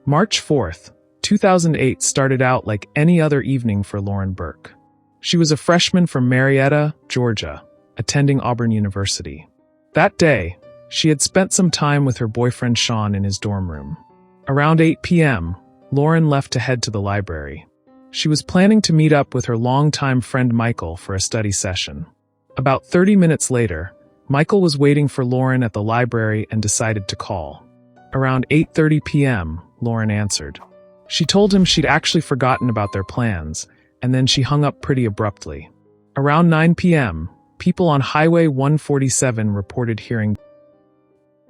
March 4th, 2008 started out like any other evening for Lauren Burk. She was a freshman from Marietta, Georgia, attending Auburn University. That day, she had spent some time with her boyfriend Sean in his dorm room. Around 8 p.m., Lauren left to head to the library. She was planning to meet up with her longtime friend Michael for a study session. About 30 minutes later, Michael was waiting for Lauren at the library and decided to call. Around 8:30 p.m., Lauren answered. She told him she'd actually forgotten about their plans, and then she hung up pretty abruptly. Around 9 p.m., people on Highway 147 reported hearing.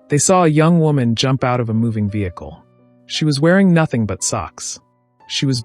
They saw a young woman jump out of a moving vehicle. She was wearing nothing but socks. She was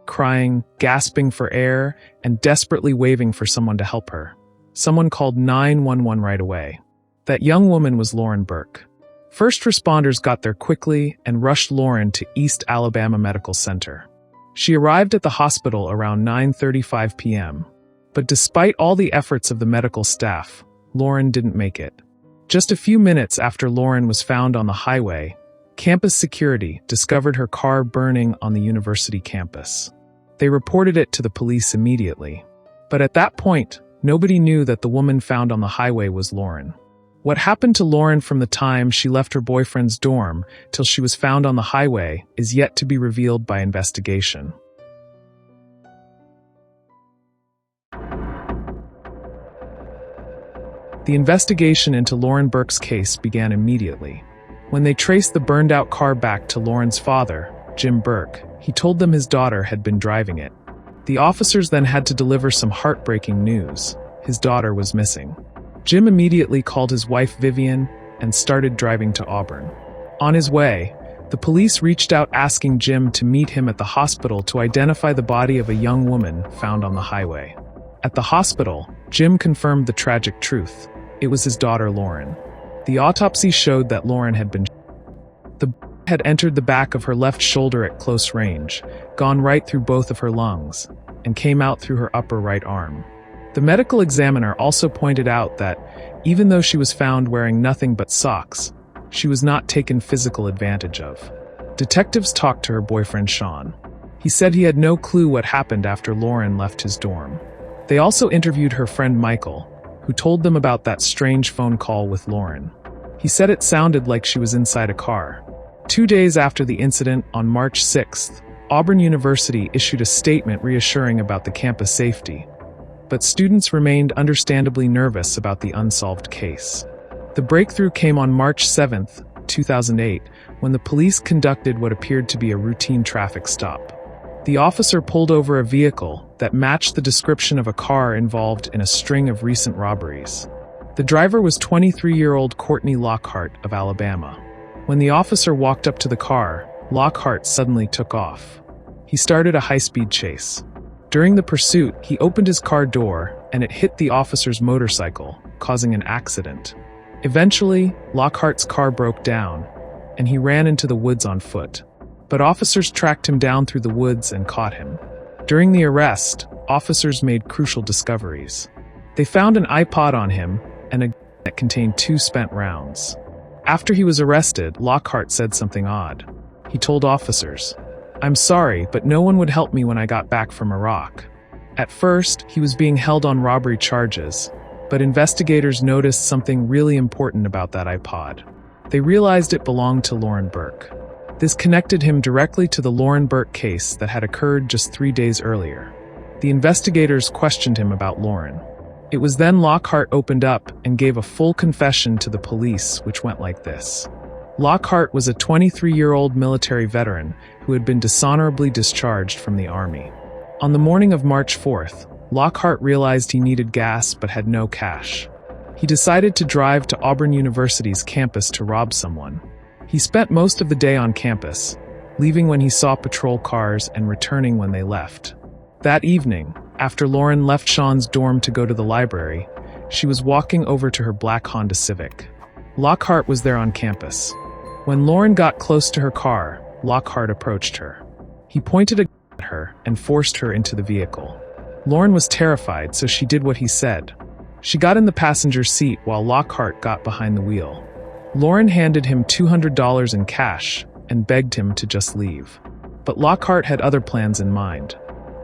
crying, gasping for air, and desperately waving for someone to help her. Someone called 911 right away. That young woman was Lauren Burk. First responders got there quickly and rushed Lauren to East Alabama Medical Center. She arrived at the hospital around 9:35 p.m. But despite all the efforts of the medical staff, Lauren didn't make it. Just a few minutes after Lauren was found on the highway, campus security discovered her car burning on the university campus. They reported it to the police immediately. But at that point, nobody knew that the woman found on the highway was Lauren. What happened to Lauren from the time she left her boyfriend's dorm till she was found on the highway is yet to be revealed by investigation. The investigation into Lauren Burk's case began immediately. When they traced the burned-out car back to Lauren's father, Jim Burk, he told them his daughter had been driving it. The officers then had to deliver some heartbreaking news. His daughter was missing. Jim immediately called his wife Vivian and started driving to Auburn. On his way, the police reached out asking Jim to meet him at the hospital to identify the body of a young woman found on the highway. At the hospital, Jim confirmed the tragic truth. It was his daughter Lauren. The autopsy showed that Lauren had been had entered the back of her left shoulder at close range, gone right through both of her lungs, and came out through her upper right arm. The medical examiner also pointed out that, even though she was found wearing nothing but socks, she was not taken physical advantage of. Detectives talked to her boyfriend Sean. He said he had no clue what happened after Lauren left his dorm. They also interviewed her friend Michael, who told them about that strange phone call with Lauren. He said it sounded like she was inside a car. 2 days after the incident, on March 6th, Auburn University issued a statement reassuring about the campus safety. But students remained understandably nervous about the unsolved case. The breakthrough came on March 7, 2008, when the police conducted what appeared to be a routine traffic stop. The officer pulled over a vehicle that matched the description of a car involved in a string of recent robberies. The driver was 23-year-old Courtney Lockhart of Alabama. When the officer walked up to the car, Lockhart suddenly took off. He started a high-speed chase. During the pursuit, he opened his car door, and it hit the officer's motorcycle, causing an accident. Eventually, Lockhart's car broke down, and he ran into the woods on foot. But officers tracked him down through the woods and caught him. During the arrest, officers made crucial discoveries. They found an iPod on him and a gun that contained 2 spent rounds. After he was arrested, Lockhart said something odd. He told officers, "I'm sorry, but no one would help me when I got back from Iraq." At first, he was being held on robbery charges, but investigators noticed something really important about that iPod. They realized it belonged to Lauren Burk. This connected him directly to the Lauren Burk case that had occurred just 3 days earlier. The investigators questioned him about Lauren. It was then Lockhart opened up and gave a full confession to the police, which went like this. Lockhart was a 23-year-old military veteran who had been dishonorably discharged from the Army. On the morning of March 4th, Lockhart realized he needed gas but had no cash. He decided to drive to Auburn University's campus to rob someone. He spent most of the day on campus, leaving when he saw patrol cars and returning when they left. That evening, after Lauren left Sean's dorm to go to the library, she was walking over to her black Honda Civic. Lockhart was there on campus. When Lauren got close to her car, Lockhart approached her. He pointed a gun at her and forced her into the vehicle. Lauren was terrified, so she did what he said. She got in the passenger seat while Lockhart got behind the wheel. Lauren handed him $200 in cash, and begged him to just leave. But Lockhart had other plans in mind.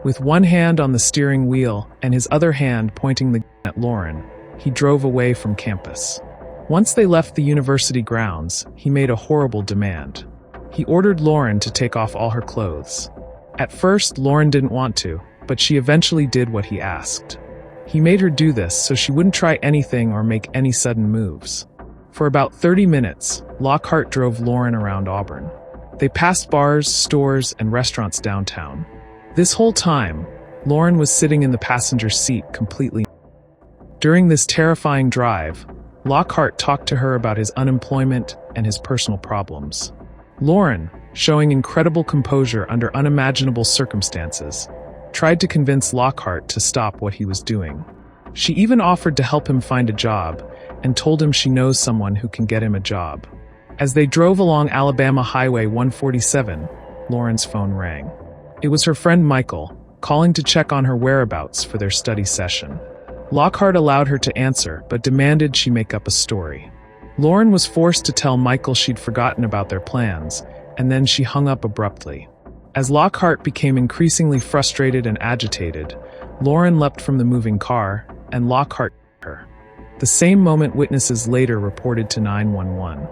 With one hand on the steering wheel and his other hand pointing the gun at Lauren, he drove away from campus. Once they left the university grounds, he made a horrible demand. He ordered Lauren to take off all her clothes. At first, Lauren didn't want to, but she eventually did what he asked. He made her do this so she wouldn't try anything or make any sudden moves. For about 30 minutes, Lockhart drove Lauren around Auburn. They passed bars, stores, and restaurants downtown. This whole time, Lauren was sitting in the passenger seat completely. During this terrifying drive, Lockhart talked to her about his unemployment and his personal problems. Lauren, showing incredible composure under unimaginable circumstances, tried to convince Lockhart to stop what he was doing. She even offered to help him find a job and told him she knows someone who can get him a job. As they drove along Alabama Highway 147, Lauren's phone rang. It was her friend Michael, calling to check on her whereabouts for their study session. Lockhart allowed her to answer, but demanded she make up a story. Lauren was forced to tell Michael she'd forgotten about their plans, and then she hung up abruptly. As Lockhart became increasingly frustrated and agitated, Lauren leapt from the moving car, and Lockhart hit her. The same moment witnesses later reported to 911.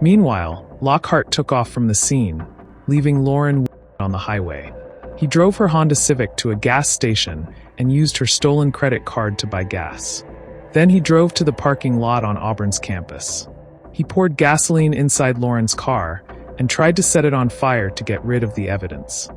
Meanwhile, Lockhart took off from the scene, leaving Lauren on the highway. He drove her Honda Civic to a gas station and used her stolen credit card to buy gas. Then he drove to the parking lot on Auburn's campus. He poured gasoline inside Lauren's car and tried to set it on fire to get rid of the evidence.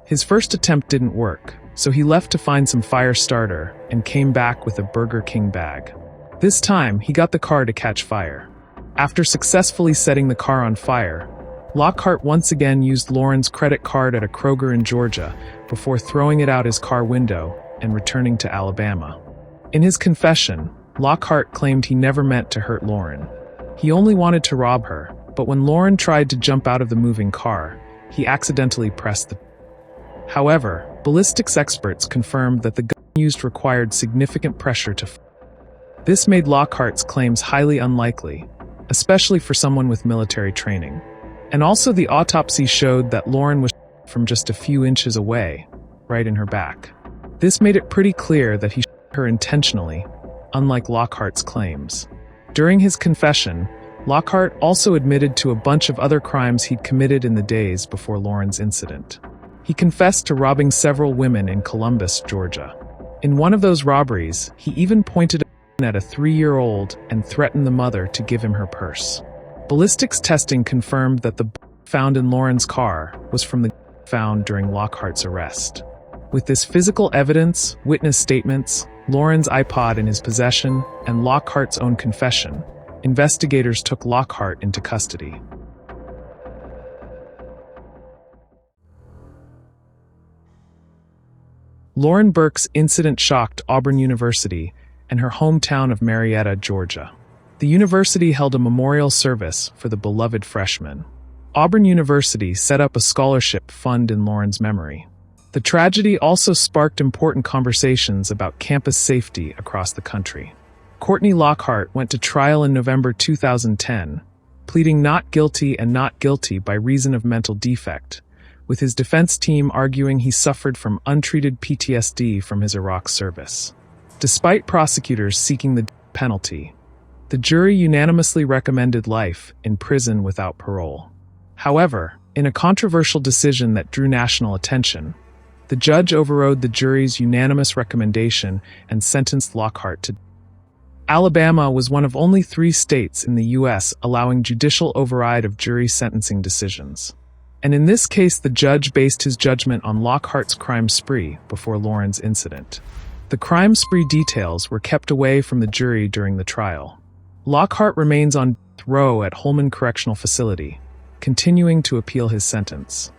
His first attempt didn't work, so he left to find some fire starter and came back with a Burger King bag. This time, he got the car to catch fire. After successfully setting the car on fire, Lockhart once again used Lauren's credit card at a Kroger in Georgia before throwing it out his car window and returning to Alabama. In his confession, Lockhart claimed he never meant to hurt Lauren. He only wanted to rob her, but when Lauren tried to jump out of the moving car, he accidentally pressed the... However, ballistics experts confirmed that the gun used required significant pressure to... This made Lockhart's claims highly unlikely, especially for someone with military training. And also the autopsy showed that Lauren was from just a few inches away, right in her back. This made it pretty clear that he shot her intentionally, unlike Lockhart's claims. During his confession, Lockhart also admitted to a bunch of other crimes he'd committed in the days before Lauren's incident. He confessed to robbing several women in Columbus, Georgia. In one of those robberies, he even pointed a gun at a 3-year-old and threatened the mother to give him her purse. Ballistics testing confirmed that the bullet found in Lauren's car was from the gun found during Lockhart's arrest. With this physical evidence, witness statements, Lauren's iPod in his possession, and Lockhart's own confession, investigators took Lockhart into custody. Lauren Burk's incident shocked Auburn University and her hometown of Marietta, Georgia. The university held a memorial service for the beloved freshman. Auburn University set up a scholarship fund in Lauren's memory. The tragedy also sparked important conversations about campus safety across the country. Courtney Lockhart went to trial in November 2010, pleading not guilty and not guilty by reason of mental defect, with his defense team arguing he suffered from untreated PTSD from his Iraq service. Despite prosecutors seeking the penalty, the jury unanimously recommended life in prison without parole. However, in a controversial decision that drew national attention, the judge overrode the jury's unanimous recommendation and sentenced Lockhart to death. Alabama was one of only 3 states in the U.S. allowing judicial override of jury sentencing decisions. And in this case, the judge based his judgment on Lockhart's crime spree before Lauren's incident. The crime spree details were kept away from the jury during the trial. Lockhart remains on death row at Holman Correctional Facility, continuing to appeal his sentence.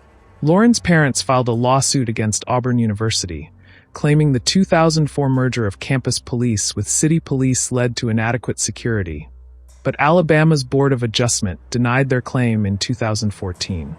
Lauren's parents filed a lawsuit against Auburn University, claiming the 2004 merger of campus police with city police led to inadequate security, but Alabama's Board of Adjustment denied their claim in 2014.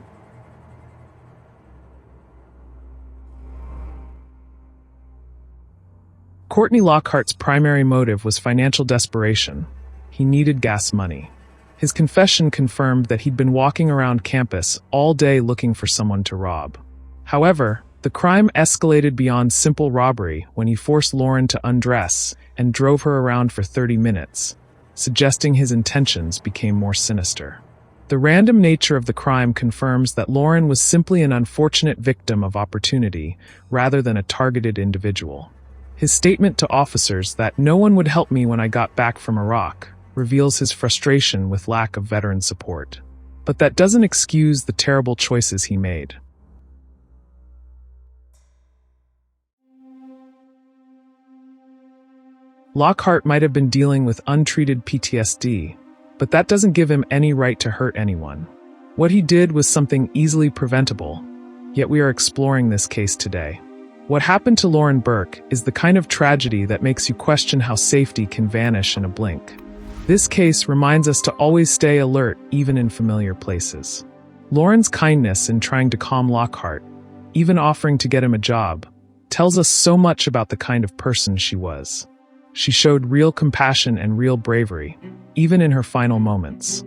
Courtney Lockhart's primary motive was financial desperation. He needed gas money. His confession confirmed that he'd been walking around campus all day looking for someone to rob. However, the crime escalated beyond simple robbery when he forced Lauren to undress and drove her around for 30 minutes, suggesting his intentions became more sinister. The random nature of the crime confirms that Lauren was simply an unfortunate victim of opportunity rather than a targeted individual. His statement to officers that no one would help me when I got back from Iraq reveals his frustration with lack of veteran support. But that doesn't excuse the terrible choices he made. Lockhart might have been dealing with untreated PTSD, but that doesn't give him any right to hurt anyone. What he did was something easily preventable, yet we are exploring this case today. What happened to Lauren Burk is the kind of tragedy that makes you question how safety can vanish in a blink. This case reminds us to always stay alert, even in familiar places. Lauren's kindness in trying to calm Lockhart, even offering to get him a job, tells us so much about the kind of person she was. She showed real compassion and real bravery, even in her final moments.